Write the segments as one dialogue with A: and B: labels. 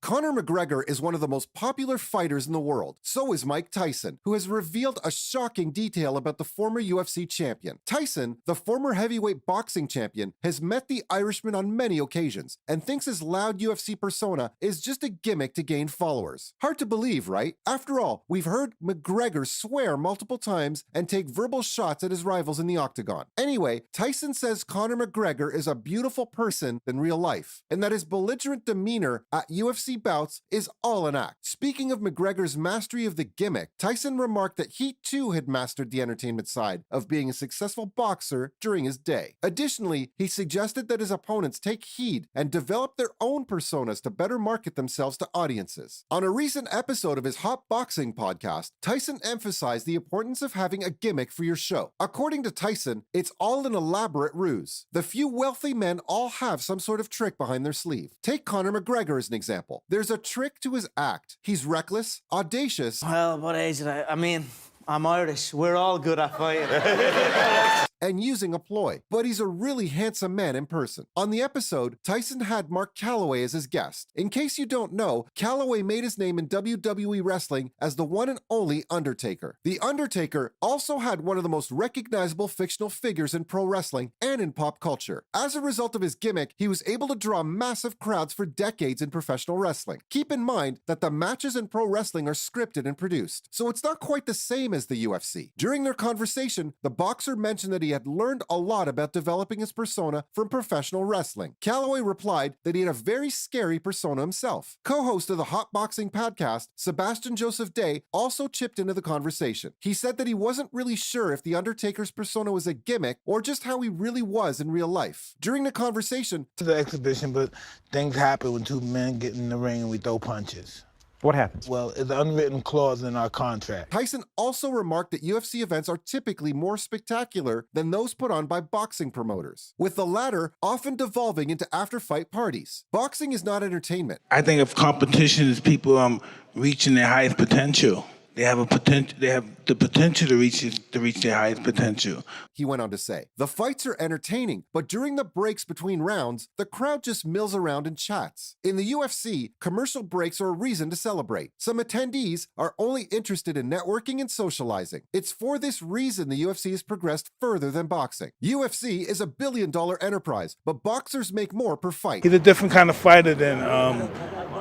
A: Conor McGregor is one of the most popular fighters in the world. So is Mike Tyson, who has revealed a shocking detail about the former UFC champion. Tyson, the former heavyweight boxing champion, has met the Irishman on many occasions and thinks his loud UFC persona is just a gimmick to gain followers. Hard to believe, right? After all, we've heard McGregor swear multiple times and take verbal shots at his rivals in the octagon. Anyway, Tyson says Conor McGregor is a beautiful person in real life, and that his belligerent demeanor at UFC bouts is all an act. Speaking of McGregor's mastery of the gimmick, Tyson remarked that he too had mastered the entertainment side of being a successful boxer during his day. Additionally, he suggested that his opponents take heed and develop their own personas to better market themselves to audiences. On a recent episode of his Hot Boxing podcast, Tyson emphasized the importance of having a gimmick for your show. According to Tyson, it's all an elaborate ruse. The few wealthy men all have some sort of trick behind their sleeve. Take Conor McGregor as an example. There's a trick to his act. He's reckless, audacious.
B: Well, what age did I mean, I'm Irish. We're all good at fighting.
A: And using a ploy. But he's a really handsome man in person. On the episode, Tyson had Mark Calloway as his guest. In case you don't know, Calloway made his name in WWE wrestling as the one and only Undertaker. The Undertaker also had one of the most recognizable fictional figures in pro wrestling and in pop culture. As a result of his gimmick, he was able to draw massive crowds for decades in professional wrestling. Keep in mind that the matches in pro wrestling are scripted and produced, so it's not quite the same as the UFC. During their conversation, the boxer mentioned that he had learned a lot about developing his persona from professional wrestling. Calloway replied that he had a very scary persona himself. Co-host of the Hot Boxing podcast, Sebastian Joseph Day, also chipped into the conversation. He said that he wasn't really sure if the Undertaker's persona was a gimmick or just how he really was in real life. During the conversation,
C: It's an exhibition, but things happen when two men get in the ring and we throw punches.
D: What happens?
C: Well, it's an unwritten clause in our contract.
A: Tyson also remarked that UFC events are typically more spectacular than those put on by boxing promoters, with the latter often devolving into after-fight parties. Boxing is not entertainment.
C: I think if competition is people reaching their highest potential, they have the potential to reach their highest potential.
A: He went on to say, the fights are entertaining, but during the breaks between rounds, the crowd just mills around and chats. In the UFC, commercial breaks are a reason to celebrate. Some attendees are only interested in networking and socializing. It's for this reason the UFC has progressed further than boxing. UFC is a billion-dollar enterprise, but boxers make more per fight.
C: He's a different kind of fighter than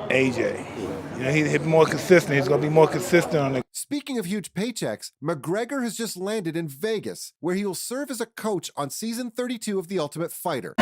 C: AJ. You know, he's more consistent. He's going to be more consistent on the.
A: Speaking of huge paychecks, McGregor has just landed in Vegas, where he will serve as a coach on season 32 of The Ultimate Fighter.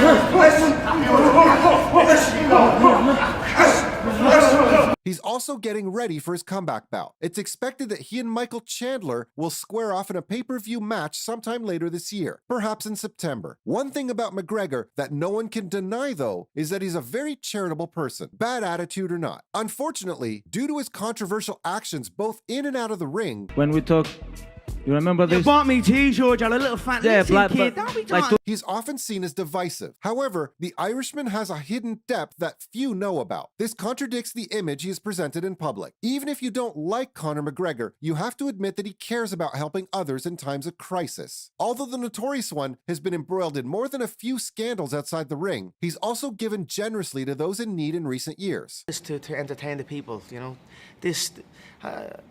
A: He's also getting ready for his comeback bout. It's expected that he and Michael Chandler will square off in a pay-per-view match sometime later this year, perhaps in September. One thing about McGregor that no one can deny, though, is that he's a very charitable person, bad attitude or not. Unfortunately, due to his controversial actions both in and out of the ring,
D: When we talk, you remember this?
B: You bought me t-shirt, you're a little fat little kid. Don't be trying.
A: he's often seen as divisive. However, the Irishman has a hidden depth that few know about. This contradicts the image he has presented in public. Even if you don't like Conor McGregor, you have to admit that he cares about helping others in times of crisis. Although the notorious one has been embroiled in more than a few scandals outside the ring, he's also given generously to those in need in recent years.
B: Just to entertain the people, you know. This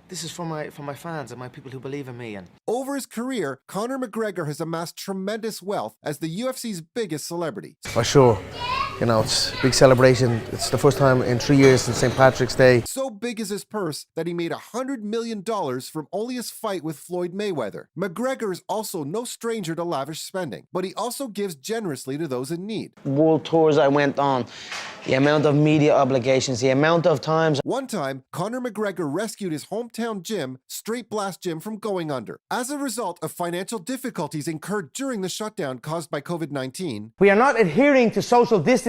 B: is for my fans and my people who believe in me. And
A: over his career, Conor McGregor has amassed tremendous wealth as the UFC's biggest celebrity.
E: For sure. You know, it's a big celebration. It's the first time in 3 years since St. Patrick's Day.
A: So big is his purse that he made $100 million from only his fight with Floyd Mayweather. McGregor is also no stranger to lavish spending, but he also gives generously to those in need.
F: World tours I went on, the amount of media obligations, the amount of times.
A: One time, Conor McGregor rescued his hometown gym, Straight Blast Gym, from going under. As a result of financial difficulties incurred during the shutdown caused by COVID-19,
F: We are not adhering to social distancing,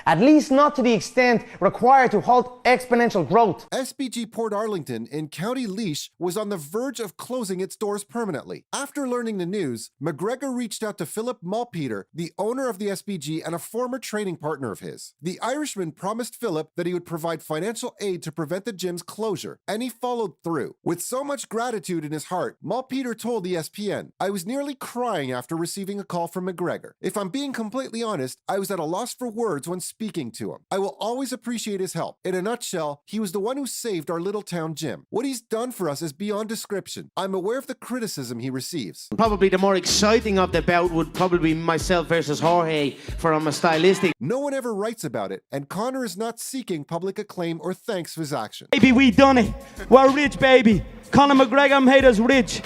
F: at least not to the extent required to halt exponential growth.
A: SBG Port Arlington in County Laois was on the verge of closing its doors permanently. After learning the news, McGregor reached out to Philip Malpeter, the owner of the SBG and a former training partner of his. The Irishman promised Philip that he would provide financial aid to prevent the gym's closure, and he followed through. With so much gratitude in his heart, Malpeter told ESPN, "I was nearly crying after receiving a call from McGregor. If I'm being completely honest, I was at a loss for words when speaking to him. I will always appreciate his help. In a nutshell, he was the one who saved our little town gym. What he's done for us is beyond description. I'm aware of the criticism he receives.
G: Probably the more exciting of the bout would probably be myself versus Jorge from a stylistic.
A: No one ever writes about it, and Conor is not seeking public acclaim or thanks for his action.
H: Baby, we done it. We're rich, baby. Conor McGregor made us rich.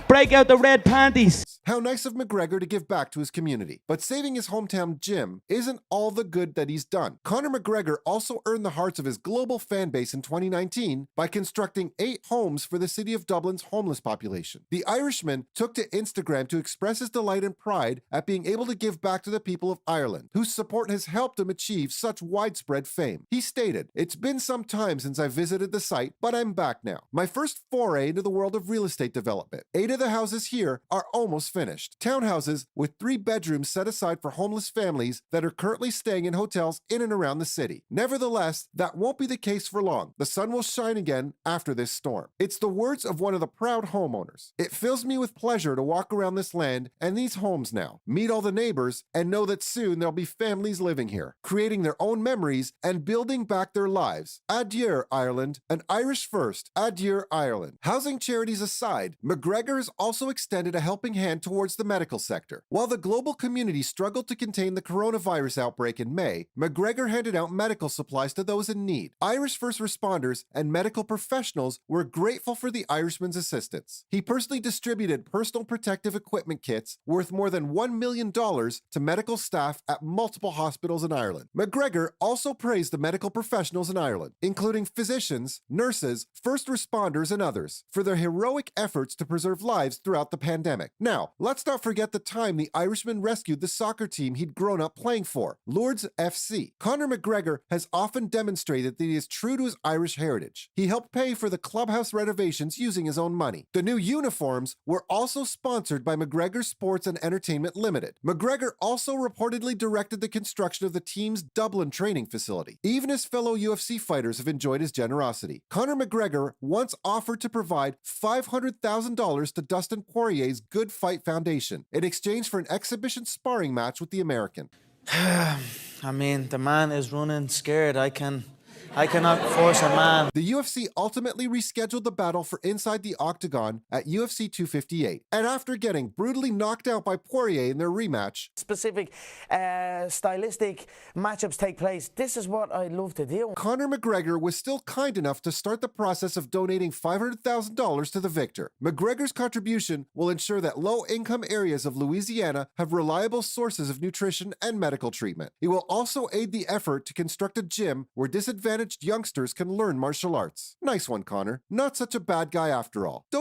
H: Break out the red panties.
A: How nice of McGregor to give back to his community. But saving his hometown gym isn't all the good that he's done. Conor McGregor also earned the hearts of his global fan base in 2019 by constructing 8 homes for the city of Dublin's homeless population. The Irishman took to Instagram to express his delight and pride at being able to give back to the people of Ireland, whose support has helped him achieve such widespread fame. He stated, "It's been some time since I visited the site, but I'm back now. My first foray into the world of real estate development. 8 of the houses here are almost finished. Townhouses with 3 bedrooms set aside for homeless families that are currently staying in hotels in and around the city. Nevertheless, that won't be the case for long. The sun will shine again after this storm." It's the words of one of the proud homeowners. It fills me with pleasure to walk around this land and these homes now, meet all the neighbors, and know that soon there'll be families living here, creating their own memories and building back their lives. Adieu, Ireland. An Irish first. Adieu, Ireland. Housing charities aside, McGregor has also extended a helping hand towards the medical sector. While the global community struggled to contain the coronavirus outbreak in May, McGregor handed out medical supplies to those in need. Irish first responders and medical professionals were grateful for the Irishman's assistance. He personally distributed personal protective equipment kits worth more than $1 million to medical staff at multiple hospitals in Ireland. McGregor also praised the medical professionals in Ireland, including physicians, nurses, first responders, and others, for their heroic efforts to preserve lives throughout the pandemic. Now, let's not forget the time the Irishman rescued the soccer team he'd grown up playing for, Lourdes FC. Conor McGregor has often demonstrated that he is true to his Irish heritage. He helped pay for the clubhouse renovations using his own money. The new uniforms were also sponsored by McGregor Sports and Entertainment Limited. McGregor also reportedly directed the construction of the team's Dublin training facility. Even his fellow UFC fighters have enjoyed his generosity. Conor McGregor once offered to provide $500,000 to Dustin Poirier's Good Fight Foundation in exchange for an exhibition sparring match with the American.
B: I mean, the man is running scared. I cannot force a man.
A: The UFC ultimately rescheduled the battle for Inside the Octagon at UFC 258, and after getting brutally knocked out by Poirier in their rematch,
F: Specific stylistic matchups take place. This is what I love to do.
A: Conor McGregor was still kind enough to start the process of donating $500,000 to the victor. McGregor's contribution will ensure that low-income areas of Louisiana have reliable sources of nutrition and medical treatment. It will also aid the effort to construct a gym where disadvantaged youngsters can learn martial arts. Nice one, Conor. Not such a bad guy after all. Don't